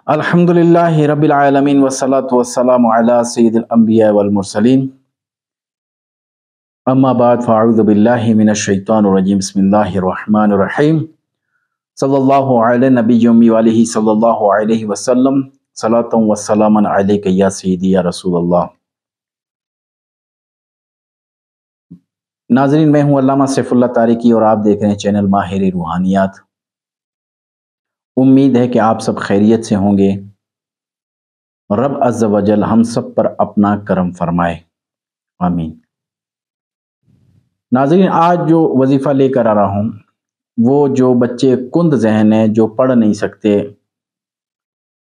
الحمدللہ رب العالمین والصلاة والسلام علی سید الانبیاء والمرسلین اما بعد فاعوذ باللہ من الشیطان الرجیم بسم اللہ الرحمن الرحیم صلی اللہ علی نبی امی وآلہ صلی اللہ علیہ وسلم صلاۃ وسلام علیک یا سیدی یا رسول اللہ۔ ناظرین، میں ہوں علامہ سیف اللہ تارکی اور آپ دیکھ رہے ہیں چینل ماہر روحانیات۔ امید ہے کہ آپ سب خیریت سے ہوں گے۔ رب عز و جل ہم سب پر اپنا کرم فرمائے، آمین۔ ناظرین، آج جو وظیفہ لے کر آ رہا ہوں وہ جو بچے کند ذہن ہیں، جو پڑھ نہیں سکتے،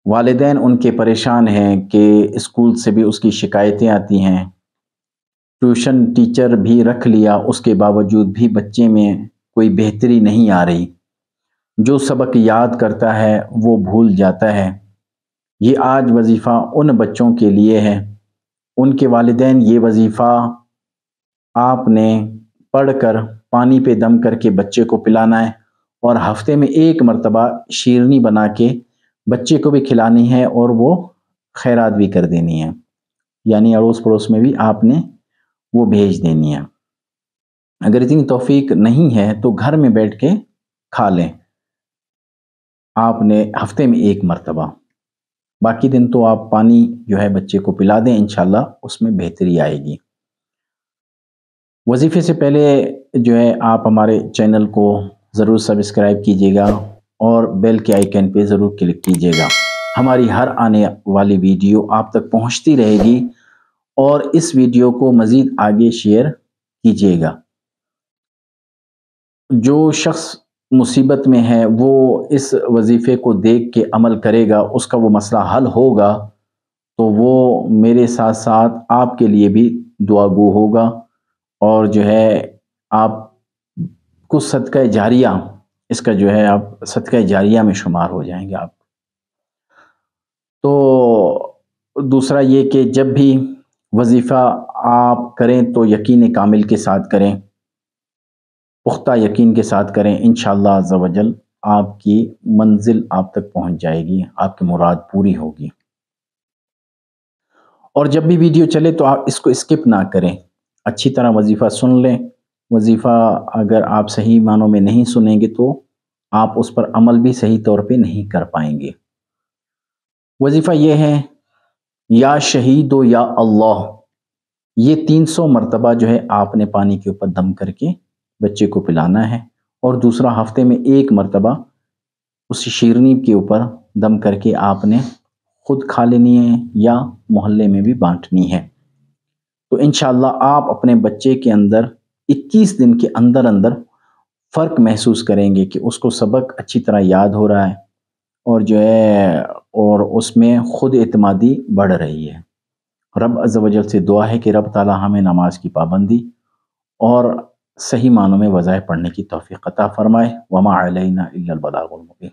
والدین ان کے پریشان ہیں کہ اسکول سے بھی اس کی شکایتیں آتی ہیں، ٹیوشن ٹیچر بھی رکھ لیا، اس کے باوجود بھی بچے میں کوئی بہتری نہیں آ رہی، جو سبق یاد کرتا ہے وہ بھول جاتا ہے۔ یہ آج وظیفہ ان بچوں کے لیے ہے۔ ان کے والدین یہ وظیفہ آپ نے پڑھ کر پانی پہ دم کر کے بچے کو پلانا ہے، اور ہفتے میں ایک مرتبہ شیرنی بنا کے بچے کو بھی کھلانی ہے اور وہ خیرات بھی کر دینی ہے، یعنی اڑوس پڑوس میں بھی آپ نے وہ بھیج دینی ہے۔ اگر اتنی توفیق نہیں ہے تو گھر میں بیٹھ کے کھا لیں آپ نے ہفتے میں ایک مرتبہ، باقی دن تو آپ پانی جو ہے بچے کو پلا دیں، انشاءاللہ اس میں بہتری آئے گی۔ وظیفے سے پہلے جو ہے آپ ہمارے چینل کو ضرور سبسکرائب کیجیے گا اور بیل کے آئیکن پہ ضرور کلک کیجیے گا۔ ہماری ہر آنے والی ویڈیو آپ تک پہنچتی رہے گی، اور اس ویڈیو کو مزید آگے شیئر کیجیے گا۔ جو شخص مصیبت میں ہے وہ اس وظیفے کو دیکھ کے عمل کرے گا، اس کا وہ مسئلہ حل ہوگا، تو وہ میرے ساتھ ساتھ آپ کے لیے بھی دعا گو ہوگا، اور جو ہے آپ کو صدقہ جاریہ، اس کا جو ہے آپ صدقہ جاریہ میں شمار ہو جائیں گے آپ۔ تو دوسرا یہ کہ جب بھی وظیفہ آپ کریں تو یقین کامل کے ساتھ کریں، پختہ یقین کے ساتھ کریں، انشاءاللہ عز و جل آپ کی منزل آپ تک پہنچ جائے گی، آپ کی مراد پوری ہوگی۔ اور جب بھی ویڈیو چلے تو آپ اس کو اسکپ نہ کریں، اچھی طرح وظیفہ سن لیں۔ وظیفہ اگر آپ صحیح معنوں میں نہیں سنیں گے تو آپ اس پر عمل بھی صحیح طور پہ نہیں کر پائیں گے۔ وظیفہ یہ ہے، یا شہید و یا اللہ، یہ 300 مرتبہ جو ہے آپ نے پانی کے اوپر دم کر کے بچے کو پلانا ہے، اور دوسرا ہفتے میں ایک مرتبہ اس شیرنی کے اوپر دم کر کے آپ نے خود کھا لینی ہے یا محلے میں بھی بانٹنی ہے۔ تو انشاءاللہ آپ اپنے بچے کے اندر 21 دن کے اندر اندر فرق محسوس کریں گے کہ اس کو سبق اچھی طرح یاد ہو رہا ہے، اور جو ہے اور اس میں خود اعتمادی بڑھ رہی ہے۔ رب عز و جل سے دعا ہے کہ رب تعالی ہمیں نماز کی پابندی اور صحیح معنوں میں وظائف پڑھنے کی توفیق عطا فرمائے۔ وما علینا الا البلاغ المبین۔